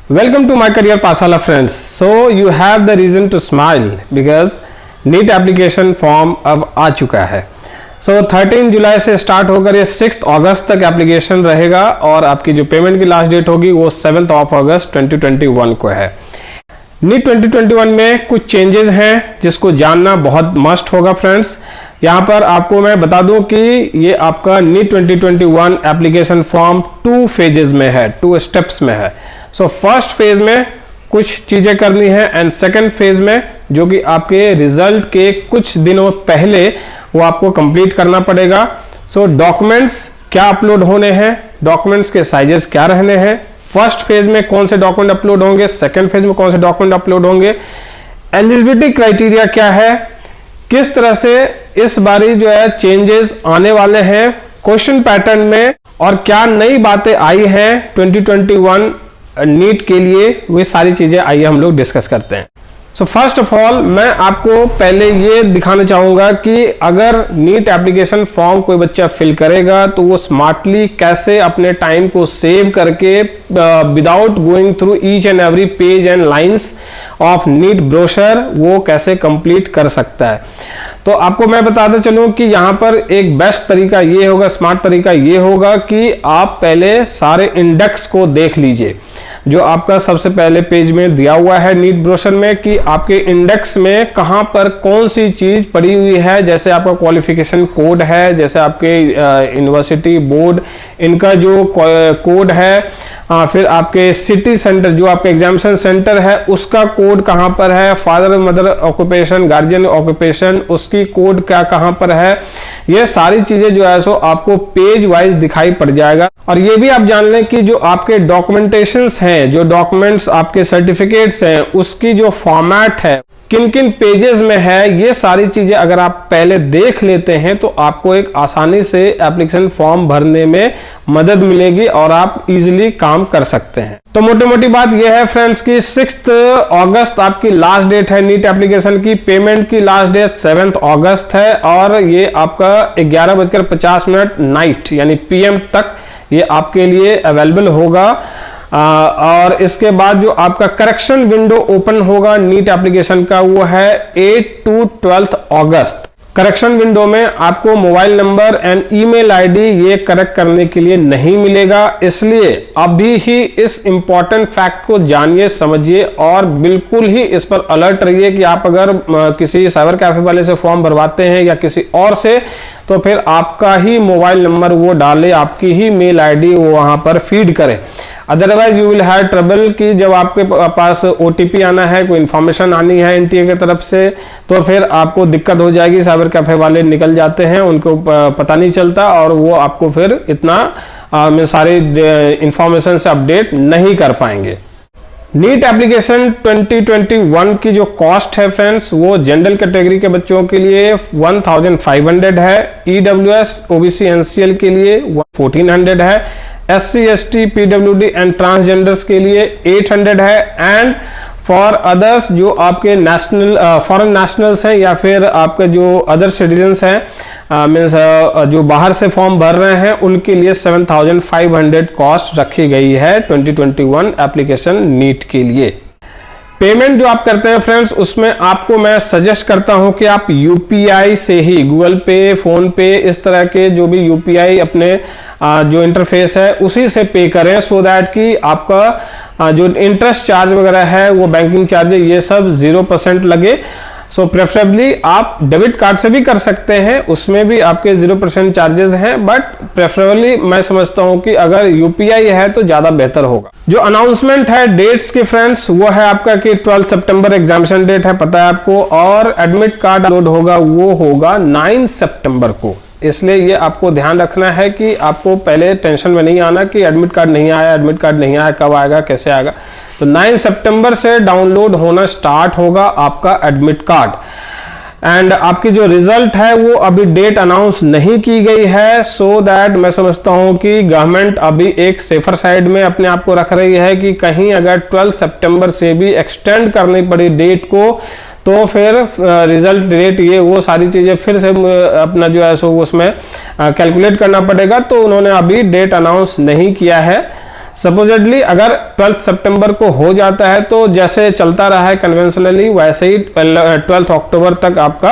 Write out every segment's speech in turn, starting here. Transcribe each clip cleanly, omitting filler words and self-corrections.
Welcome to my career Pasala friends. So you have the reason to smile because NEET application form अब आ चुका है। So 13 जुलाई से start होकर ये 6 अगस्त तक एप्लीकेशन रहेगा और आपकी जो पेमेंट की लास्ट डेट होगी वो 7 अगस्त 2021 को है। नीट 2021 में कुछ चेंजेस हैं जिसको जानना बहुत मस्ट होगा फ्रेंड्स। यहाँ पर आपको मैं बता दूं कि ये आपका नीट 2021 एप्लीकेशन फॉर्म 2 फेजेस में है, 2 स्टेप्स में है। सो फर्स्ट फेज में कुछ चीजें करनी है एंड सेकंड फेज में जो कि आपके रिजल्ट के कुछ दिनों पहले वो आपको कंप्लीट करना पड़ेगा। सो डॉक्यूमेंट्स क्या अपलोड होने हैं, डॉक्यूमेंट्स के साइजेस क्या रहने हैं, फर्स्ट फेज में कौन से डॉक्यूमेंट अपलोड होंगे, सेकंड फेज में कौन से डॉक्यूमेंट अपलोड होंगे, एलिजिबिलिटी क्राइटेरिया क्या है, किस तरह से इस बारी जो है चेंजेस आने वाले हैं क्वेश्चन पैटर्न में और क्या नई बातें आई हैं 2021 नीट के लिए, वे सारी चीजें आइए हम लोग डिस्कस करते हैं। सो फर्स्ट ऑफ ऑल मैं आपको पहले ये दिखाना चाहूंगा कि अगर नीट एप्लीकेशन फॉर्म कोई बच्चा फिल करेगा तो वो स्मार्टली कैसे अपने टाइम को सेव करके without going through each and every page and lines of NEET brochure वो कैसे कंप्लीट कर सकता है। तो आपको मैं बताता चलूं कि यहाँ पर एक बेस्ट तरीका ये होगा, स्मार्ट तरीका ये होगा कि आप पहले सारे इंडेक्स को देख लीजिए जो आपका सबसे पहले पेज में दिया हुआ है नीट ब्रोशर में कि आपके इंडेक्स में कहां पर कौन सी चीज पड़ी हुई है। जैसे आपका क्वालिफिकेशन कोड है, जैसे आपके यूनिवर्सिटी बोर्ड इनका जो कोड है, फिर आपके सिटी सेंटर जो आपका एग्जामिनेशन सेंटर है उसका कोड कहां पर है, father mother occupation, guardian occupation उसकी कोड क्या कहां पर है, ये सारी चीजें जो है सो आपको पेज वाइज दिखाई पड़ जाएगा। और ये भी आप जान लें कि जो आपके डॉक्यूमेंटेशंस हैं, जो डॉक्यूमेंट्स आपके सर्टिफिकेट्स हैं उसकी जो फॉर्मेट है किन किन पेजेस में है, ये सारी चीजें अगर आप पहले देख लेते हैं तो आपको एक आसानी से एप्लीकेशन फॉर्म भरने में मदद मिलेगी और आप इजीली काम कर सकते हैं। तो मोटी मोटी बात यह है फ्रेंड्स कि 6 अगस्त आपकी लास्ट डेट है नीट एप्लीकेशन की, पेमेंट की लास्ट डेट 7 अगस्त है और ये आपका 11:50 नाइट यानी PM तक ये आपके अवेलेबल होगा। और इसके बाद जो आपका करेक्शन विंडो ओपन होगा नीट एप्लीकेशन का वो है 8 to 12 अगस्त। करेक्शन विंडो में आपको mobile number and email ID ये करेक्ट करने के लिए नहीं मिलेगा, इसलिए अभी ही इस इंपॉर्टेंट फैक्ट को जानिए समझिए और बिल्कुल ही इस पर अलर्ट रहिए कि आप अगर किसी साइबर कैफे वाले से फॉर्म भरवाते हैं या किसी और से तो फिर आपका ही मोबाइल नंबर वो डाले, आपकी ही मेल आईडी वो वहां पर फीड करे। Otherwise you will have trouble कि जब आपके पास OTP आना है, कोई इन्फॉर्मेशन आनी है NTA की तरफ से तो फिर आपको दिक्कत हो जाएगी। साइबर कैफे वाले निकल जाते हैं, उनको पता नहीं चलता और वो आपको फिर इतना में सारी इंफॉर्मेशन से अपडेट नहीं कर पाएंगे। नीट एप्लीकेशन 2021 की जो कॉस्ट है फ्रेंड्स वो जनरल कैटेगरी के बच्चों के लिए 1500 है, EWS OBC NCL के लिए 1400 है, SC ST PWD and transgenders के लिए 800 है एंड फॉर अदर्स जो आपके नेशनल फॉरेन नेशनल्स हैं या फिर आपके जो अदर सिटीजन्स हैं मीन्स जो बाहर से फॉर्म भर रहे हैं उनके लिए 7500 कॉस्ट रखी गई है 2021 एप्लीकेशन नीट के लिए। पेमेंट जो आप करते हैं फ्रेंड्स उसमें आपको मैं सजेस्ट करता हूं कि आप UPI से ही, गूगल पे, फोन पे, इस तरह के जो भी UPI अपने जो इंटरफेस है उसी से पे करें सो दैट कि आपका जो इंटरेस्ट चार्ज वगैरह है वो बैंकिंग चार्ज ये सब 0% लगे। सो प्रेफरेबली आप डेबिट कार्ड से भी कर सकते हैं, उसमें भी आपके 0% चार्जेस हैं, बट प्रेफरेबली मैं समझता हूं कि अगर UPI है तो ज्यादा बेहतर होगा। जो अनाउंसमेंट है डेट्स के फ्रेंड्स वो है आपका कि 12 सितंबर एग्जामिनेशन डेट है, पता है आपको, और एडमिट कार्ड अपलोड होगा वो होगा 9 सितंबर को। इसलिए ये आपको ध्यान रखना है कि आपको पहले टेंशन में नहीं आना कि एडमिट कार्ड नहीं आया, एडमिट कार्ड नहीं आया, कब आएगा, कैसे आएगा। तो 9 सितंबर से डाउनलोड होना स्टार्ट होगा आपका एडमिट कार्ड एंड आपकी जो रिजल्ट है वो अभी डेट अनाउंस नहीं की गई है। सो दैट मैं समझता हूं कि गवर्नमेंट अभी एक सेफर साइड में अपने आप को रख रही है कि कहीं अगर 12 सितंबर से भी एक्सटेंड करनी पड़ी डेट को तो फिर रिजल्ट डेट ये वो सारी चीजें फिर से अपना जो है सो उसमें कैलकुलेट करना पड़ेगा। तो उन्होंने अभी डेट अनाउंस नहीं किया है। सपोजिटली अगर 12 सितंबर को हो जाता है तो जैसे चलता रहा है कन्वेंशनली वैसे ही 12 अक्टूबर तक आपका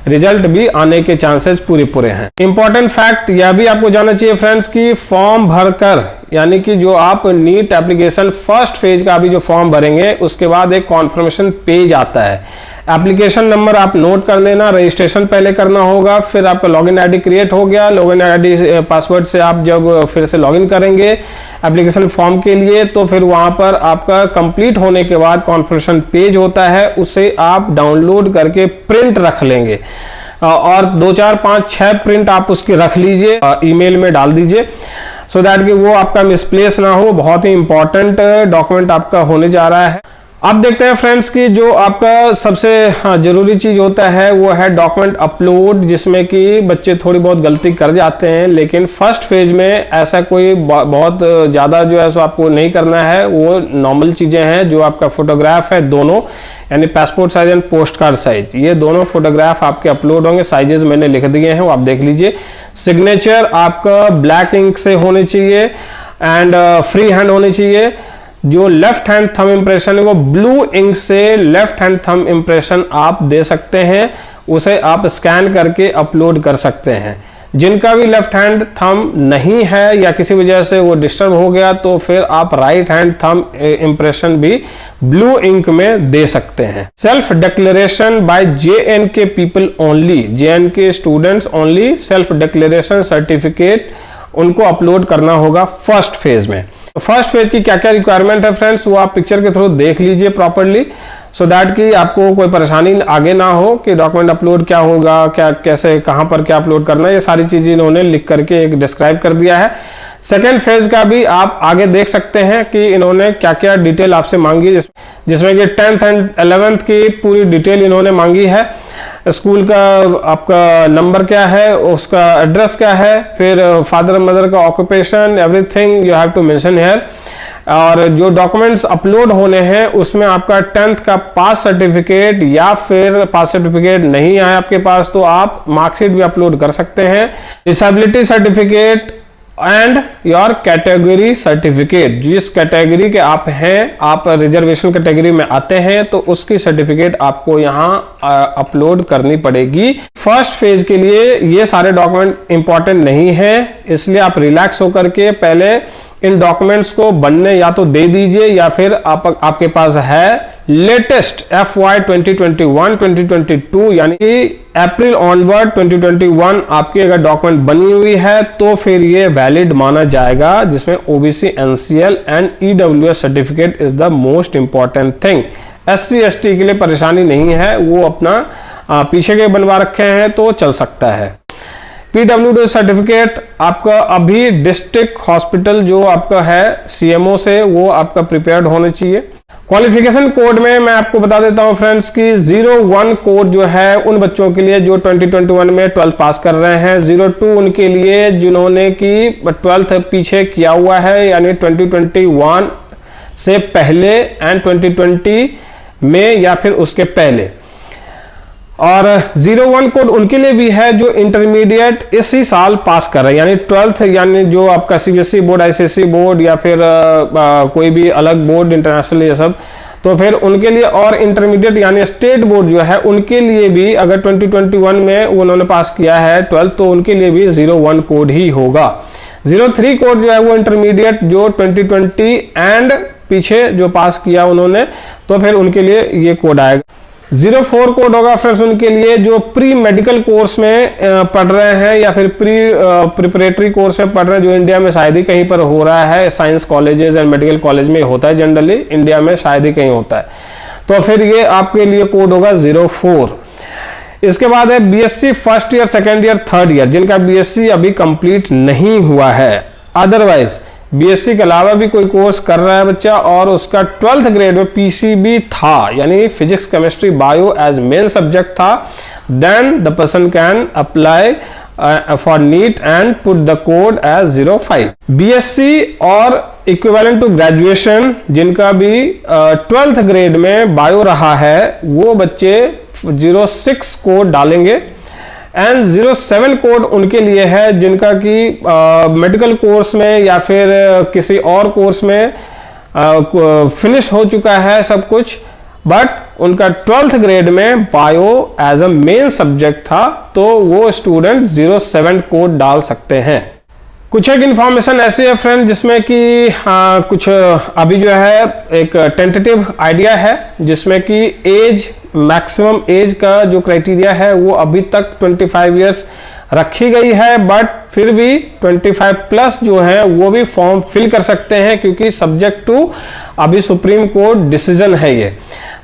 रिजल्ट भी आने के चांसेस पूरे हैं। इंपॉर्टेंट फैक्ट यह भी आपको जानना चाहिए फ्रेंड्स कि फॉर्म भरकर, यानी कि जो आप नीट एप्लीकेशन फर्स्ट फेज का अभी जो फॉर्म भरेंगे उसके बाद एक कॉन्फर्मेशन पेज आता है। एप्लीकेशन नंबर आप नोट कर लेना, रजिस्ट्रेशन पहले करना होगा, फिर आपका लॉगिन आईडी क्रिएट हो गया, लॉगिन आईडी पासवर्ड से आप जब फिर से लॉगिन करेंगे एप्लीकेशन फॉर्म के लिए तो फिर वहां पर आपका कंप्लीट होने के बाद कॉन्फर्मेशन पेज होता है, उसे आप डाउनलोड करके प्रिंट रख लेंगे और 2 4 5 6 प्रिंट आप उसकी रख लीजिए, ईमेल में डाल दीजिए सो दैट कि वो आपका मिसप्लेस ना हो। बहुत ही इंपॉर्टेंट डॉक्यूमेंट आपका होने जा रहा है। अब देखते हैं फ्रेंड्स कि जो आपका सबसे जरूरी चीज होता है वो है डॉक्यूमेंट अपलोड, जिसमें कि बच्चे थोड़ी बहुत गलती कर जाते हैं, लेकिन फर्स्ट फेज में ऐसा कोई बहुत ज्यादा जो है सो आपको नहीं करना है। वो नॉर्मल चीजें हैं, जो आपका फोटोग्राफ है दोनों, यानी passport size and post card size, ये दोनों फोटोग्राफ आपके अपलोड होंगे। साइजेस मैंने लिख दिए हैं, वो आप देख लीजिए। सिग्नेचर आपका ब्लैक इंक से होनी चाहिए एंड फ्री हैंड होनी चाहिए। जो लेफ्ट हैंड थंब इंप्रेशन है वो ब्लू इंक से लेफ्ट हैंड थंब इंप्रेशन आप दे सकते हैं, उसे आप स्कैन करके अपलोड कर सकते हैं। जिनका भी लेफ्ट हैंड थंब नहीं है या किसी वजह से वो डिस्टर्ब हो गया तो फिर आप राइट हैंड थंब इंप्रेशन भी ब्लू इंक में दे सकते हैं। Self declaration bye JNK people only, JNK students only, self declaration certificate उनको अपलोड करना होगा फर्स्ट फेज में। फर्स्ट फेज की क्या क्या रिक्वायरमेंट है फ्रेंड्स, वो आप पिक्चर के थ्रू देख लीजिए प्रॉपर्ली, सो दैट कि आपको कोई परेशानी आगे ना हो कि डॉक्यूमेंट अपलोड क्या होगा, क्या कैसे कहां पर क्या अपलोड करना है, ये सारी चीजें इन्होंने लिख करके एक डिस्क्राइब कर दिया है। सेकेंड फेज का भी आप आगे देख सकते हैं कि इन्होंने क्या क्या डिटेल आपसे मांगी, जिसमें कि 10th एंड 11th की पूरी डिटेल इन्होंने मांगी है। स्कूल का आपका नंबर क्या है, उसका एड्रेस क्या है, फिर फादर मदर का occupation, everything you have to mention here. और जो डॉक्यूमेंट्स अपलोड होने हैं उसमें आपका 10th का पास सर्टिफिकेट, या फिर पास सर्टिफिकेट नहीं आया आपके पास तो आप मार्कशीट भी अपलोड कर सकते हैं। Disability certificate and your category certificate, जिस कैटेगरी के आप हैं, आप रिजर्वेशन कैटेगरी में आते हैं तो उसकी सर्टिफिकेट आपको यहाँ अपलोड करनी पड़ेगी। फर्स्ट फेज के लिए ये सारे डॉक्यूमेंट इंपॉर्टेंट नहीं है, इसलिए आप रिलैक्स होकर के पहले इन डॉक्यूमेंट्स को बनने या तो दे दीजिए, या फिर आपके पास है लेटेस्ट FY 2021-2022 यानी कि अप्रैल ऑनवर्ड 2021 आपकी अगर डॉक्यूमेंट बनी हुई है तो फिर ये वैलिड माना जाएगा, जिसमें OBC NCL and EWS certificate is the most important thing. SC ST के लिए परेशानी नहीं है, वो अपना पीछे के बनवा रखे हैं तो चल सकता है। PWD सर्टिफिकेट आपका अभी डिस्ट्रिक्ट हॉस्पिटल जो आपका है CMO से वो आपका प्रिपेयर्ड होने चाहिए। क्वालिफिकेशन कोड में मैं आपको बता देता हूं फ्रेंड्स कि 01 कोड जो है उन बच्चों के लिए जो 2021 में 12th पास कर रहे हैं, 02 उनके लिए जिन्होंने की 12th पीछे किया हुआ है, यानी 2021 से पहले एंड 2020 में या फिर उसके पहले। और 01 कोड उनके लिए भी है जो इंटरमीडिएट इसी साल पास कर रहे हैं, यानी 12th, यानी जो आपका CBSE बोर्ड, ICSE बोर्ड या फिर कोई भी अलग बोर्ड इंटरनेशनल ये सब, तो फिर उनके लिए, और इंटरमीडिएट यानी स्टेट बोर्ड जो है उनके लिए भी अगर 2021 में उन्होंने पास किया है 12th तो उनके लिए भी 01 कोड ही होगा। 03 कोड जो है वो इंटरमीडिएट जो 2020 एंड पीछे जो पास किया उन्होंने, तो फिर उनके लिए ये कोड आएगा। 04 कोड होगा फ्रेंड्स उनके लिए जो प्री मेडिकल कोर्स में पढ़ रहे हैं या फिर प्रिपरेटरी कोर्स में पढ़ रहे हैं, जो इंडिया में शायद ही कहीं पर हो रहा है। Science colleges and medical college में होता है जनरली, इंडिया में शायद ही कहीं होता है, तो फिर ये आपके लिए कोड होगा 04। इसके बाद है BSc first year, second year, third year, जिनका BSc अभी कंप्लीट नहीं हुआ है। अदरवाइज BSc के अलावा भी कोई कोर्स कर रहा है बच्चा और उसका 12th ग्रेड में PCB था, यानी physics chemistry bio as main subject था, then the person can apply for NEET and put the code as 05। BSc और इक्विवेलेंट टू ग्रेजुएशन जिनका भी 12th ग्रेड में बायो रहा है वो बच्चे 06 कोड डालेंगे एंड 07 कोड उनके लिए है जिनका कि मेडिकल कोर्स में या फिर किसी और कोर्स में फिनिश हो चुका है सब कुछ, बट उनका 12th ग्रेड में bio as a main subject था, तो वो स्टूडेंट 07 कोड डाल सकते हैं। कुछ एक इन्फॉर्मेशन ऐसी है फ्रेंड जिसमें कि कुछ अभी जो है एक टेंटेटिव आइडिया है, जिसमें कि एज, मैक्सिमम एज का जो क्राइटेरिया है वो अभी तक 25 इयर्स रखी गई है, बट फिर भी 25 प्लस जो है वो भी फॉर्म फिल कर सकते हैं, क्योंकि सब्जेक्ट टू अभी सुप्रीम कोर्ट डिसीजन है ये।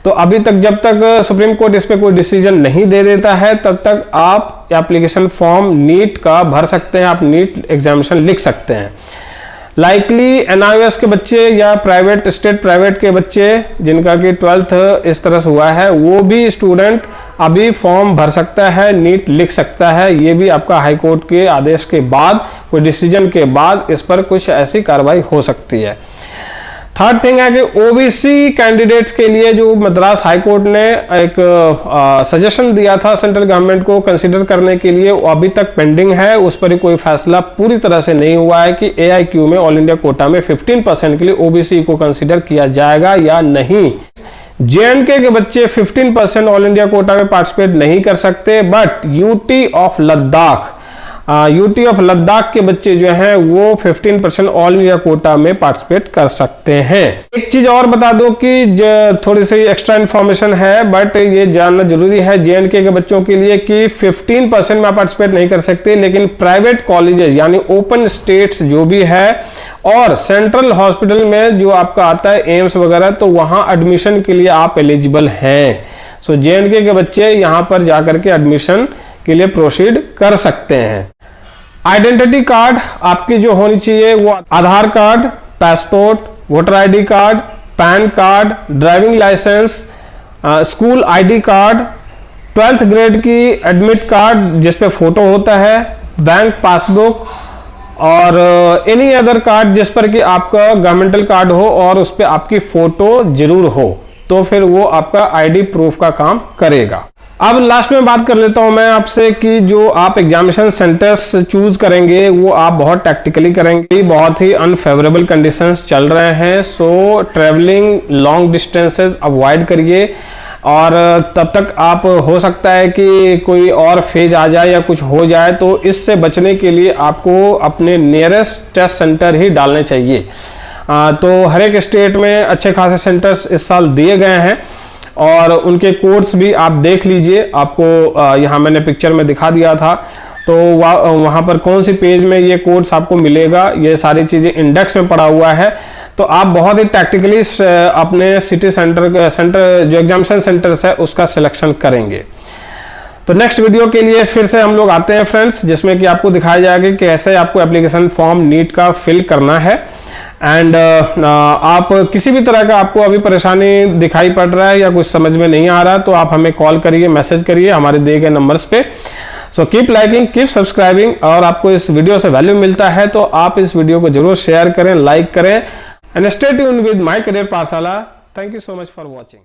तो अभी तक जब तक सुप्रीम कोर्ट इस पे कोई डिसीजन नहीं दे देता है तब तक आप एप्लीकेशन फॉर्म नीट का भर सकते हैं, आप नीट एग्जामिनेशन लिख सकते हैं। लाइकली एनआईओएस के बच्चे या प्राइवेट, स्टेट प्राइवेट के बच्चे जिनका कि 12th इस तरह से हुआ है, वो भी स्टूडेंट अभी फॉर्म भर सकता है, नीट लिख सकता है। ये भी आपका हाई कोर्ट के आदेश के बाद, कोई डिसीजन के बाद इस पर कुछ ऐसी कार्रवाई हो सकती है। थर्ड थिंग है कि ओबीसी कैंडिडेट्स के लिए जो मद्रास हाई कोर्ट ने एक सजेशन दिया था सेंट्रल गवर्नमेंट को कंसीडर करने के लिए, वो अभी तक पेंडिंग है, उस पर कोई फैसला पूरी तरह से नहीं हुआ है कि एआईक्यू में ऑल इंडिया कोटा में 15% के लिए ओबीसी को कंसीडर किया जाएगा या नहीं। जेएंडके के बच्चे 15% ऑल इंडिया कोटा में पार्टिसिपेट नहीं कर सकते, but UT of Ladakh, UT of Ladakh के बच्चे जो हैं वो 15% ऑल इंडिया कोटा में पार्टिसिपेट कर सकते हैं। एक चीज और बता दो कि थोड़ी सी एक्स्ट्रा इन्फॉर्मेशन है, बट ये जानना जरूरी है जेएंडके के बच्चों के लिए कि 15% में पार्टिसिपेट नहीं कर सकते, लेकिन प्राइवेट कॉलेजेस यानी ओपन स्टेट्स जो भी है और सेंट्रल हॉस्पिटल में जो आपका आता है एम्स वगैरह, तो वहां एडमिशन के लिए आप एलिजिबल हैं। सो जेएंडके के बच्चे यहां पर जाकर के एडमिशन के लिए प्रोसीड कर सकते हैं। आइडेंटिटी कार्ड आपकी जो होनी चाहिए वो Aadhaar card, passport, voter ID card, PAN card, driving licence, school ID card, 12th grade की एडमिट कार्ड जिस पे फोटो होता है, बैंक पासबुक और एनी अदर कार्ड जिस पर कि आपका गवर्नमेंटल कार्ड हो और उस पर आपकी फोटो जरूर हो, तो फिर वो आपका आईडी प्रूफ का काम करेगा। अब लास्ट में बात कर लेता हूं मैं आपसे कि जो आप एग्जामिनेशन सेंटर्स चूज करेंगे वो आप बहुत टैक्टिकली करेंगे। बहुत ही अनफेवरेबल कंडीशंस चल रहे हैं, सो ट्रेवलिंग लॉन्ग डिस्टेंसेस अवॉइड करिए, और तब तक आप हो सकता है कि कोई और फेज आ जाए या कुछ हो जाए, तो इससे बचने के लिए आपको अपने नियरेस्ट टेस्ट सेंटर ही डालने चाहिए। तो हर एक स्टेट में अच्छे खासे सेंटर्स इस साल दिए गए हैं और उनके कोड्स भी आप देख लीजिए, आपको यहाँ मैंने पिक्चर में दिखा दिया था, तो वहाँ पर कौन सी पेज में ये कोड्स आपको मिलेगा, ये सारी चीज़ें इंडेक्स में पड़ा हुआ है। तो आप बहुत ही टैक्टिकली अपने सिटी सेंटर जो एग्जामिनेशन सेंटर्स है उसका सिलेक्शन करेंगे। तो नेक्स्ट वीडियो के लिए फिर से हम लोग आते हैं फ्रेंड्स, जिसमें कि आपको दिखाया जाएगा कि कैसे आपको एप्लीकेशन फॉर्म नीट का फिल करना है। एंड आप किसी भी तरह का आपको अभी परेशानी दिखाई पड़ रहा है या कुछ समझ में नहीं आ रहा, तो आप हमें कॉल करिए, मैसेज करिए हमारे दिए गए नंबर्स पे। So keep liking, keep subscribing, और आपको इस वीडियो से वैल्यू मिलता है तो आप इस वीडियो को जरूर शेयर करें, लाइक करें, and stay tuned with my career Pathshala. Thank you so much for watching.